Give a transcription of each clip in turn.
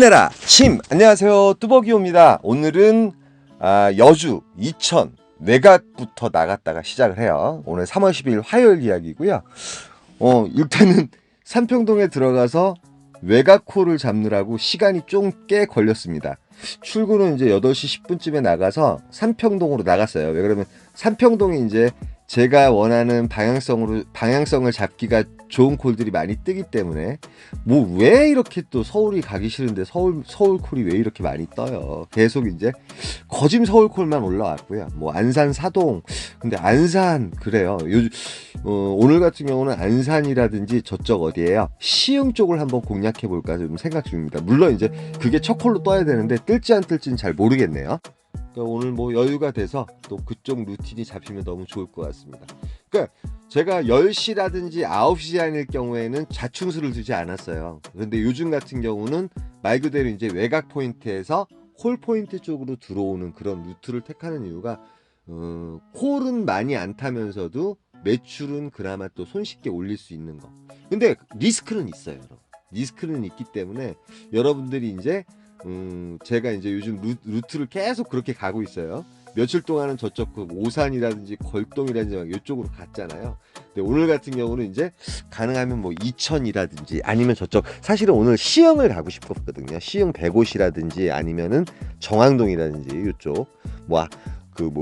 힘내라 침! 안녕하세요, 뚜벅이옵니다. 오늘은 여주 이천 외곽부터 나갔다가 시작을 해요. 오늘 3월 10일 화요일 이야기고요. 일단은 삼평동에 들어가서 외곽코를 잡느라고 시간이 좀 꽤 걸렸습니다. 출근은 이제 8시 10분쯤에 나가서 삼평동으로 나갔어요. 왜 그러면 삼평동이 이제 제가 원하는 방향성을 잡기가 좋은 콜들이 많이 뜨기 때문에 뭐 왜 이렇게 또 서울이 가기 싫은데 서울 콜이 왜 이렇게 많이 떠요. 계속 이제 거짐 서울 콜만 올라왔고요. 뭐 안산 사동, 근데 안산 그래요. 오늘 같은 경우는 안산이라든지 저쪽 어디에요, 시흥 쪽을 한번 공략해 볼까 좀 생각 중입니다. 물론 이제 그게 첫 콜로 떠야 되는데 뜰지 안 뜰지는 잘 모르겠네요. 그러니까 오늘 뭐 여유가 돼서 또 그쪽 루틴이 잡히면 너무 좋을 것 같습니다. 그러니까 제가 10시라든지 9시 아닐 경우에는 자충수를 두지 않았어요. 그런데 요즘 같은 경우는 말 그대로 이제 외곽 포인트에서 콜 포인트 쪽으로 들어오는 그런 루트를 택하는 이유가 콜은 많이 안 타면서도 매출은 그나마 또 손쉽게 올릴 수 있는 거. 근데 리스크는 있어요, 여러분. 리스크는 있기 때문에 여러분들이 이제 제가 이제 요즘 루트를 계속 그렇게 가고 있어요. 며칠 동안은 저쪽 그 오산이라든지 걸동이라든지 막 이쪽으로 갔잖아요. 근데 오늘 같은 경우는 이제 가능하면 뭐 이천이라든지 아니면 저쪽, 사실은 오늘 시흥을 가고 싶었거든요. 시흥 105시라든지 아니면은 정왕동이라든지 이쪽 뭐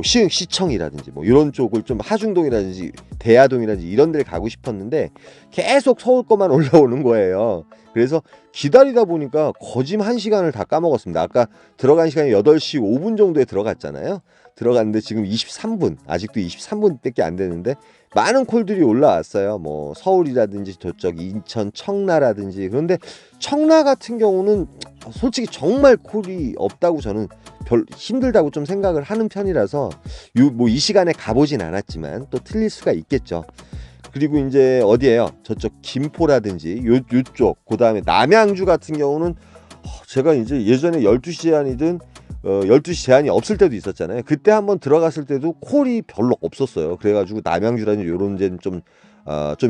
시흥 시청이라든지 뭐 이런 쪽을 좀 하중동이라든지 대야동이라든지 이런 데를 가고 싶었는데 계속 서울 거만 올라오는 거예요. 그래서 기다리다 보니까 거짐 1시간을 다 까먹었습니다. 아까 들어간 시간이 8시 5분 정도에 들어갔잖아요. 들어갔는데 지금 23분, 아직도 23분밖에 안 되는데 많은 콜들이 올라왔어요. 뭐 서울이라든지 저쪽 인천 청라라든지. 그런데 청라 같은 경우는 솔직히 정말 콜이 없다고 저는 별 힘들다고 좀 생각을 하는 편이라서 뭐 이 시간에 가보진 않았지만 또 틀릴 수가 있겠죠. 그리고 이제 어디에요? 저쪽 김포라든지 요쪽, 그 다음에 남양주 같은 경우는 제가 이제 예전에 12시 제한이든 12시 제한이 없을 때도 있었잖아요. 그때 한번 들어갔을 때도 콜이 별로 없었어요. 그래가지고 남양주라든지 이런 데는 좀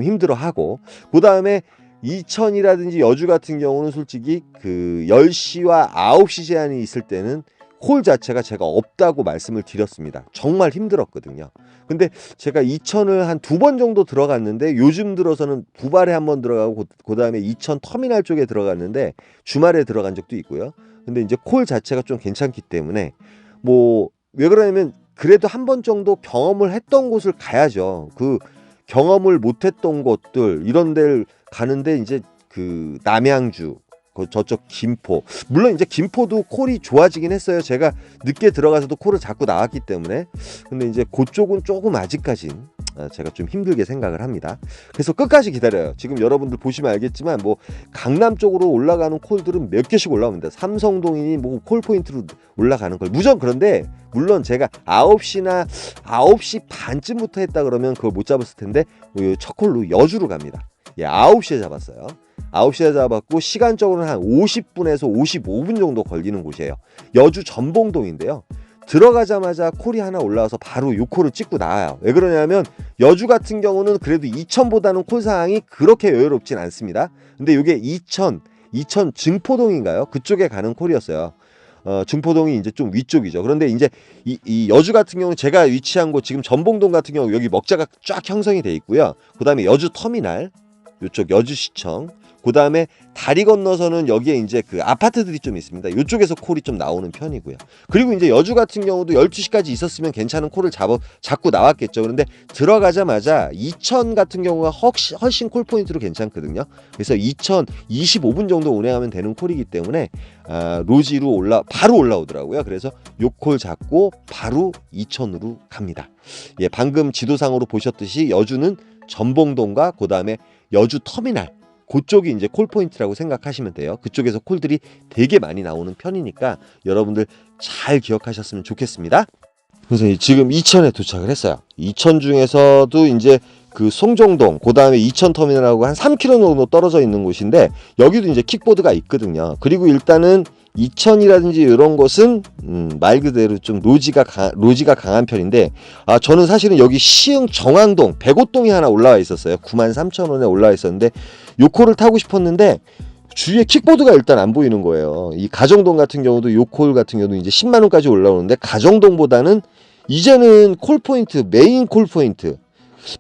힘들어하고, 그 다음에 이천이라든지 여주 같은 경우는 솔직히 그 10시와 9시 제한이 있을 때는 콜 자체가 제가 없다고 말씀을 드렸습니다. 정말 힘들었거든요. 근데 제가 이천을 한 2번 정도 들어갔는데 요즘 들어서는 부발에 한번 들어가고 그 다음에 이천 터미널 쪽에 들어갔는데 주말에 들어간 적도 있고요. 근데 이제 콜 자체가 좀 괜찮기 때문에 뭐 왜 그러냐면 그래도 한 번 정도 경험을 했던 곳을 가야죠. 그 경험을 못했던 곳들 이런 데를 가는데 이제 그 남양주, 저쪽 김포, 물론 이제 김포도 콜이 좋아지긴 했어요. 제가 늦게 들어가서도 콜을 잡고 나왔기 때문에. 근데 이제 그쪽은 조금 아직까진 제가 좀 힘들게 생각을 합니다. 그래서 끝까지 기다려요. 지금 여러분들 보시면 알겠지만 뭐 강남 쪽으로 올라가는 콜들은 몇 개씩 올라옵니다. 삼성동이니 뭐 콜 포인트로 올라가는 걸 그런데 물론 제가 9시 반쯤부터 했다 그러면 그걸 못 잡았을 텐데 첫 콜로 여주로 갑니다. 예, 9시에 잡았어요. 9시에 잡았고 시간적으로는 한 50분에서 55분 정도 걸리는 곳이에요. 여주 전봉동인데요. 들어가자마자 콜이 하나 올라와서 바로 요 콜을 찍고 나와요. 왜 그러냐면 여주 같은 경우는 그래도 이천보다는 콜 상황이 그렇게 여유롭진 않습니다. 근데 이게 이천 증포동인가요? 그쪽에 가는 콜이었어요. 증포동이 이제 좀 위쪽이죠. 그런데 이제 이 여주 같은 경우는 제가 위치한 곳, 지금 전봉동 같은 경우 여기 먹자가 쫙 형성이 돼 있고요. 그 다음에 여주 터미널, 이쪽 여주시청, 그 다음에 다리 건너서는 여기에 이제 그 아파트들이 좀 있습니다. 이쪽에서 콜이 좀 나오는 편이고요. 그리고 이제 여주 같은 경우도 12시까지 있었으면 괜찮은 콜을 잡고 나왔겠죠. 그런데 들어가자마자 이천 같은 경우가 훨씬 콜 포인트로 괜찮거든요. 그래서 이천 25분 정도 운행하면 되는 콜이기 때문에 로지로 바로 올라오더라고요. 그래서 요 콜 잡고 바로 이천으로 갑니다. 예, 방금 지도상으로 보셨듯이 여주는 전봉동과 그 다음에 여주 터미널, 그쪽이 이제 콜 포인트라고 생각하시면 돼요. 그쪽에서 콜들이 되게 많이 나오는 편이니까 여러분들 잘 기억하셨으면 좋겠습니다. 그래서 지금 이천에 도착을 했어요. 이천 중에서도 이제 그 송정동, 그 다음에 이천 터미널하고 한 3km 정도 떨어져 있는 곳인데 여기도 이제 킥보드가 있거든요. 그리고 일단은 이천이라든지 이런 곳은 말 그대로 좀 로지가 강한 편인데, 저는 사실은 여기 시흥 정왕동 105동이 하나 올라와 있었어요. 93,000원에 올라와 있었는데 요 코를 타고 싶었는데 주위에 킥보드가 일단 안 보이는 거예요. 이 가정동 같은 경우도 요 콜 같은 경우도 이제 10만 원까지 올라오는데 가정동보다는 이제는 콜 포인트, 메인 콜 포인트,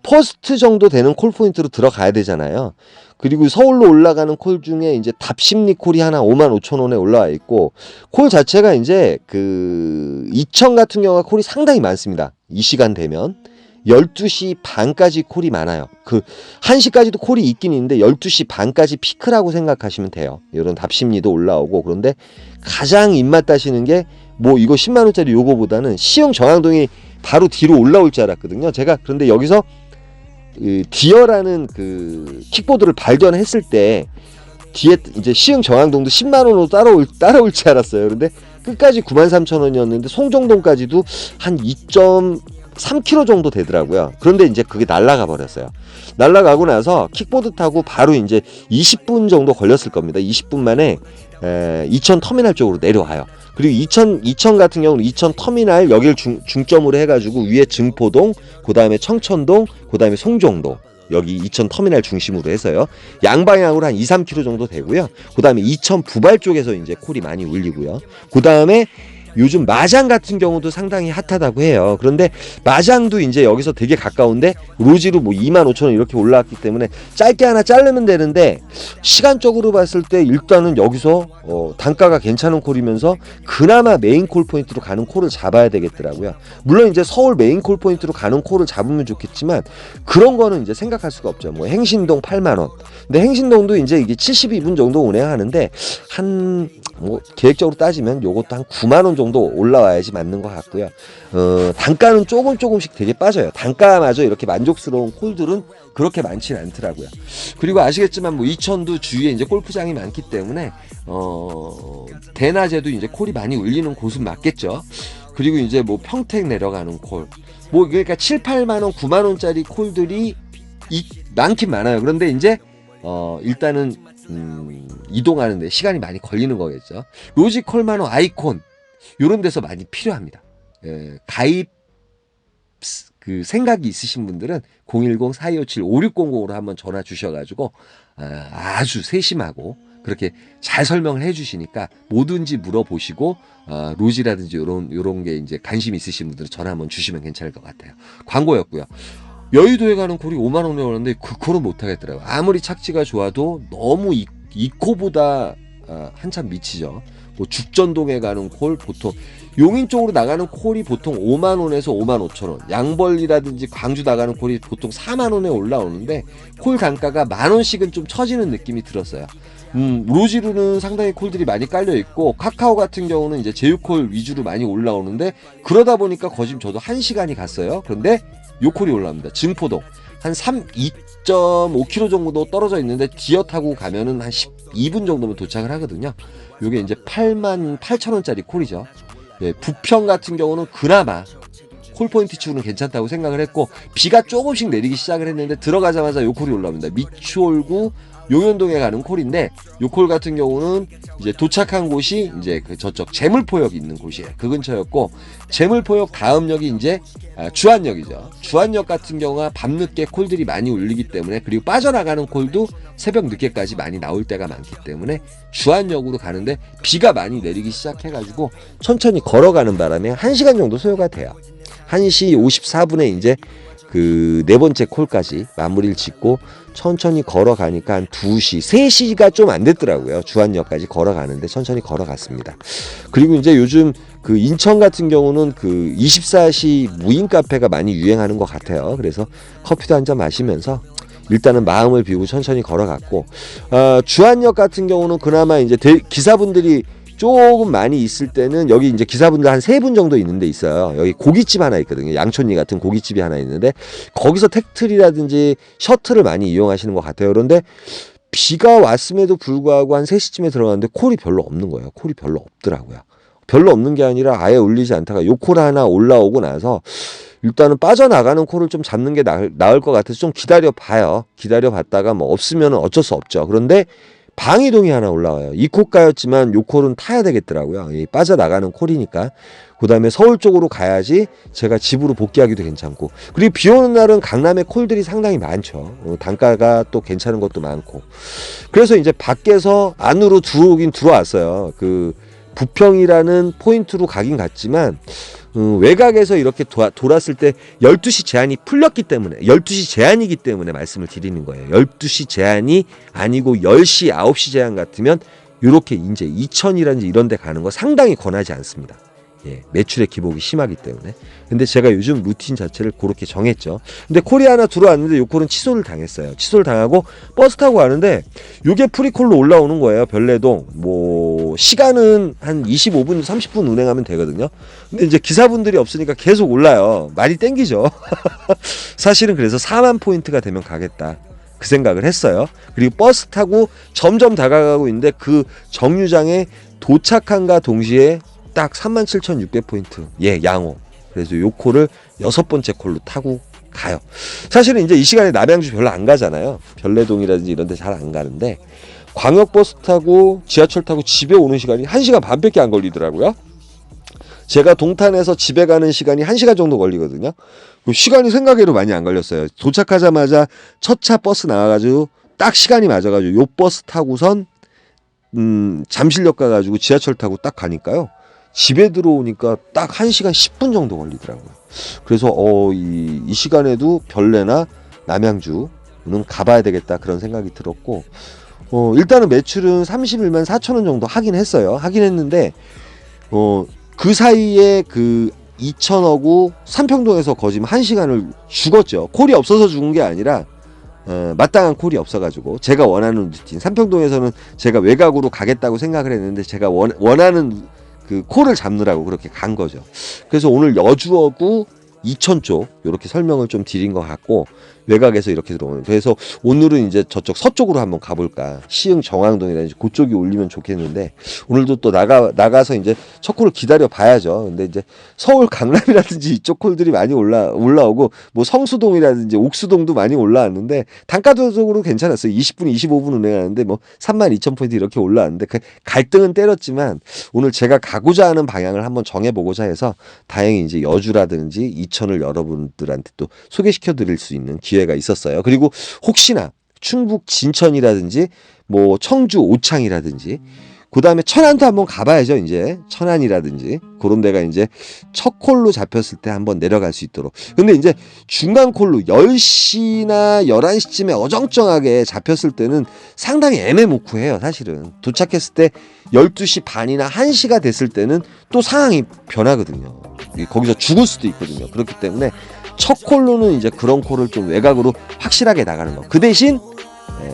퍼스트 정도 되는 콜 포인트로 들어가야 되잖아요. 그리고 서울로 올라가는 콜 중에 이제 답심리 콜이 하나 55,000원에 올라와 있고, 콜 자체가 이제 그 이천 같은 경우가 콜이 상당히 많습니다. 이 시간 되면 12시 반까지 콜이 많아요. 그 1시까지도 콜이 있긴 있는데 12시 반까지 피크라고 생각하시면 돼요. 이런 답심리도 올라오고. 그런데 가장 입맛 따시는 게 뭐 이거 10만 원짜리 요거보다는 시흥 정앙동이 바로 뒤로 올라올 줄 알았거든요. 제가 그런데 여기서 그 디어라는 그 킥보드를 발견했을 때 뒤에 이제 시흥 정앙동도 10만 원으로 따라올 줄 알았어요. 그런데 끝까지 93,000원이었는데 송정동까지도 한 2.3km 정도 되더라고요. 그런데 이제 그게 날아가 버렸어요. 날아가고 나서 킥보드 타고 바로 이제 20분 정도 걸렸을 겁니다. 20분 만에 이천 터미널 쪽으로 내려와요. 그리고 이천 같은 경우는 이천 터미널 여기를 중점으로 해가지고 위에 증포동, 그 다음에 청천동, 그 다음에 송정동, 여기 이천 터미널 중심으로 해서요. 양방향으로 한 2, 3km 정도 되고요. 그 다음에 이천 부발 쪽에서 이제 콜이 많이 울리고요. 그 다음에 요즘 마장 같은 경우도 상당히 핫하다고 해요. 그런데 마장도 이제 여기서 되게 가까운데 로지로 뭐 25,000원 이렇게 올라왔기 때문에 짧게 하나 자르면 되는데, 시간적으로 봤을 때 일단은 여기서 단가가 괜찮은 콜이면서 그나마 메인 콜 포인트로 가는 콜을 잡아야 되겠더라고요. 물론 이제 서울 메인 콜 포인트로 가는 콜을 잡으면 좋겠지만 그런 거는 이제 생각할 수가 없죠. 뭐 행신동 8만 원. 근데 행신동도 이제 이게 72분 정도 운행하는데 한 뭐 계획적으로 따지면 요것도 한 9만 원 정도 올라와야지 맞는 것 같고요. 단가는 조금씩 되게 빠져요. 단가마저 이렇게 만족스러운 콜들은 그렇게 많지는 않더라고요. 그리고 아시겠지만 뭐 이천도 주위에 이제 골프장이 많기 때문에 대낮에도 이제 콜이 많이 울리는 곳은 맞겠죠. 그리고 이제 뭐 평택 내려가는 콜, 뭐 그러니까 7, 8만 원, 9만 원짜리 콜들이 많긴 많아요. 그런데 이제 일단은 이동하는데 시간이 많이 걸리는 거겠죠. 로지콜만호 아이콘 요런 데서 많이 필요합니다. 가입 그 생각이 있으신 분들은 010-4257-5600으로 한번 전화 주셔가지고 아주 세심하고 그렇게 잘 설명을 해주시니까 뭐든지 물어보시고 로지라든지 요런 게 이제 관심 있으신 분들은 전화 한번 주시면 괜찮을 것 같아요. 광고였고요. 여의도에 가는 콜이 5만 원에 오는데 그 콜은 못 하겠더라고요. 아무리 착지가 좋아도 너무 이 콜보다 한참 미치죠. 뭐 죽전동에 가는 콜 보통 용인 쪽으로 나가는 콜이 보통 5만 원에서 5만 5천 원, 양벌리라든지 광주 나가는 콜이 보통 4만 원에 올라오는데 콜 단가가 만 원씩은 좀 처지는 느낌이 들었어요. 로지로는 상당히 콜들이 많이 깔려 있고 카카오 같은 경우는 이제 제휴콜 위주로 많이 올라오는데 그러다 보니까 거짐 저도 1시간이 갔어요. 그런데 요 콜이 올라옵니다. 증포동 한 2.5km 정도 떨어져 있는데 디어 타고 가면은 한 12분 정도면 도착을 하거든요. 요게 이제 88,000원짜리 콜이죠. 예, 부평 같은 경우는 그나마 콜포인트 치고는 괜찮다고 생각을 했고, 비가 조금씩 내리기 시작을 했는데 들어가자마자 요 콜이 올라옵니다. 미추홀구 용현동에 가는 콜인데 요 콜 같은 경우는 이제 도착한 곳이 이제 그 저쪽 제물포역 있는 곳이에요. 그 근처였고, 제물포역 다음 역이 이제 주안역이죠. 주안역 같은 경우가 밤늦게 콜들이 많이 울리기 때문에, 그리고 빠져나가는 콜도 새벽 늦게까지 많이 나올 때가 많기 때문에 주안역으로 가는데 비가 많이 내리기 시작해가지고 천천히 걸어가는 바람에 1시간 정도 소요가 돼요. 1시 54분에 이제 그 네 번째 콜까지 마무리를 짓고 천천히 걸어가니까 한 2시, 3시가 좀 안 됐더라고요. 주안역까지 걸어가는데 천천히 걸어갔습니다. 그리고 이제 요즘 그 인천 같은 경우는 그 24시 무인 카페가 많이 유행하는 것 같아요. 그래서 커피도 한 잔 마시면서 일단은 마음을 비우고 천천히 걸어갔고, 주안역 같은 경우는 그나마 이제 기사분들이 조금 많이 있을 때는 여기 이제 기사분들 한 3분 정도 있는 데 있어요. 여기 고깃집 하나 있거든요. 양촌리 같은 고깃집이 하나 있는데 거기서 택트리라든지 셔틀을 많이 이용하시는 것 같아요. 그런데 비가 왔음에도 불구하고 한 3시쯤에 들어갔는데 콜이 별로 없는 거예요. 콜이 별로 없더라고요. 별로 없는 게 아니라 아예 울리지 않다가 요 콜 하나 올라오고 나서 일단은 빠져나가는 콜을 좀 잡는 게 나을 것 같아서 좀 기다려 봐요. 기다려 봤다가 뭐 없으면 어쩔 수 없죠. 그런데 방이동이 하나 올라와요. 이 콜가였지만 요 콜은 타야 되겠더라고요. 빠져나가는 콜이니까. 그 다음에 서울 쪽으로 가야지 제가 집으로 복귀하기도 괜찮고, 그리고 비 오는 날은 강남에 콜들이 상당히 많죠. 단가가 또 괜찮은 것도 많고. 그래서 이제 밖에서 안으로 들어오긴 들어왔어요. 그 부평이라는 포인트로 가긴 갔지만 외곽에서 이렇게 돌았을 때 12시 제한이 풀렸기 때문에, 12시 제한이기 때문에 말씀을 드리는 거예요. 12시 제한이 아니고 10시, 9시 제한 같으면 이렇게 이제 이천이라든지 이런 데 가는 거 상당히 권하지 않습니다. 예, 매출의 기복이 심하기 때문에. 근데 제가 요즘 루틴 자체를 그렇게 정했죠. 근데 콜이 하나 들어왔는데 요 콜은 취소를 당했어요. 취소를 당하고 버스 타고 가는데 요게 프리콜로 올라오는 거예요. 별내동. 뭐 시간은 한 25분, 30분 운행하면 되거든요. 근데 이제 기사분들이 없으니까 계속 올라요. 말이 땡기죠. 사실은 그래서 4만 포인트가 되면 가겠다, 그 생각을 했어요. 그리고 버스 타고 점점 다가가고 있는데 그 정류장에 도착한과 동시에 딱 37,600포인트. 예, 양호. 그래서 요 콜을 6번째 콜로 타고 가요. 사실은 이제 이 시간에 남양주 별로 안 가잖아요. 별내동이라든지 이런 데 잘 안 가는데, 광역버스 타고 지하철 타고 집에 오는 시간이 1시간 반밖에 안 걸리더라고요. 제가 동탄에서 집에 가는 시간이 1시간 정도 걸리거든요. 시간이 생각외로 많이 안 걸렸어요. 도착하자마자 첫 차 버스 나와가지고 딱 시간이 맞아가지고 요 버스 타고선 잠실역 가가지고 지하철 타고 딱 가니까요. 집에 들어오니까 딱 1시간 10분 정도 걸리더라고요. 그래서 이 시간에도 별내나 남양주는 가봐야 되겠다, 그런 생각이 들었고, 일단은 매출은 31만 4천 원 정도 하긴 했어요. 하긴 했는데 그 사이에 그 2천억우 삼평동에서 거짓 1시간을 죽었죠. 콜이 없어서 죽은 게 아니라 마땅한 콜이 없어가지고, 제가 원하는 루틴, 삼평동에서는 제가 외곽으로 가겠다고 생각을 했는데 제가 원하는 그 콜을 잡느라고 그렇게 간 거죠. 그래서 오늘 여주어구 이천 쪽 이렇게 설명을 좀 드린 것 같고, 외곽에서 이렇게 들어오는, 그래서 오늘은 이제 저쪽 서쪽으로 한번 가볼까, 시흥 정왕동이라든지 그쪽이 올리면 좋겠는데, 오늘도 또 나가서 이제 첫 콜을 기다려 봐야죠. 근데 이제 서울 강남이라든지 이쪽 콜들이 많이 올라오고, 뭐 성수동이라든지 옥수동도 많이 올라왔는데 단가적으로 괜찮았어요. 20분 25분 운행하는데 뭐 32,000포인트 이렇게 올라왔는데, 그 갈등은 때렸지만 오늘 제가 가고자 하는 방향을 한번 정해보고자 해서 다행히 이제 여주라든지 이천을 여러분들한테 또 소개시켜 드릴 수 있는 기회가 있었어요. 그리고 혹시나 충북 진천이라든지 뭐 청주 오창이라든지, 그 다음에 천안도 한번 가봐야죠. 이제 천안이라든지 그런 데가 이제 첫 콜로 잡혔을 때 한번 내려갈 수 있도록. 근데 이제 중간 콜로 10시나 11시쯤에 어정쩡하게 잡혔을 때는 상당히 애매모호해요. 사실은 도착했을 때 12시 반이나 1시가 됐을 때는 또 상황이 변하거든요. 거기서 죽을 수도 있거든요. 그렇기 때문에 첫 콜로는 이제 그런 콜을 좀 외곽으로 확실하게 나가는 거. 그 대신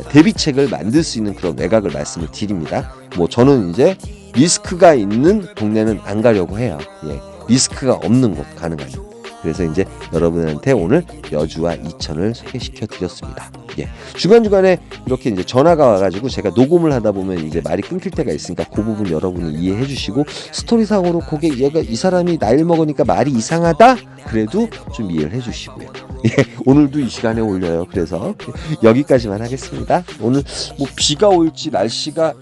대비책을 만들 수 있는 그런 외곽을 말씀을 드립니다. 뭐 저는 이제 리스크가 있는 동네는 안 가려고 해요. 예, 리스크가 없는 곳 가능하면. 그래서 이제 여러분한테 오늘 여주와 이천을 소개시켜 드렸습니다. 예, 중간중간에 이렇게 이제 전화가 와가지고 제가 녹음을 하다 보면 이제 말이 끊길 때가 있으니까 그 부분 여러분이 이해해 주시고, 스토리상으로 얘가 이 사람이 나이를 먹으니까 말이 이상하다? 그래도 좀 이해를 해 주시고요. 예, 오늘도 이 시간에 올려요. 그래서 여기까지만 하겠습니다. 오늘 뭐 비가 올지 날씨가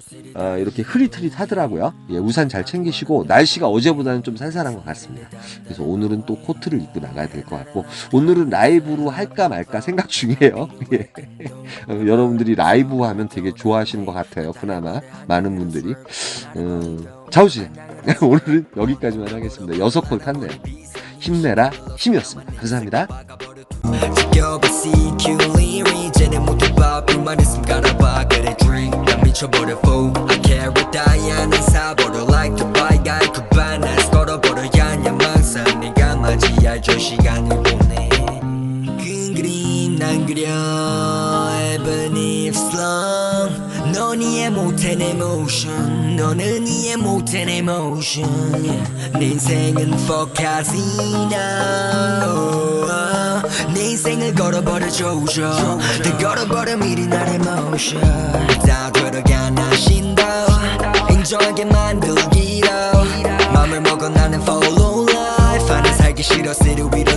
이렇게 흐릿흐릿하더라고요. 예, 우산 잘 챙기시고, 날씨가 어제보다는 좀 살살한 것 같습니다. 그래서 오늘은 또 코트를 입고 나가야 될 것 같고, 오늘은 라이브로 할까 말까 생각 중이에요. 예. 여러분들이 라이브 하면 되게 좋아하시는 것 같아요. 그나마 많은 분들이. 자우지 오늘은 여기까지만 하겠습니다. 6콜 탔네요. 힘내라 힘이었습니다. 감사합니다. 지겨워 CQ리 이제는 모두 봐 불만 있음 갈아봐 그래 drink 난 미쳐버려 fool I carry 다이아는 사버려 like to buy guy 그 반날 걸어버려야 야망상 네가 맞이할 저 시간을 보내 큰 그림 난 그려 even if long 넌 이해 못해 내 motion 너는 이해 못해 내 motion 내 인생은 fuck하지 now 내 인생을 걸어버려 조져 다 걸어버려 미리 나의 motion 다 들어가나 신도 인정하게 만들기로 맘을 먹어 나는 follow life 하는 살기 싫어 시를 위로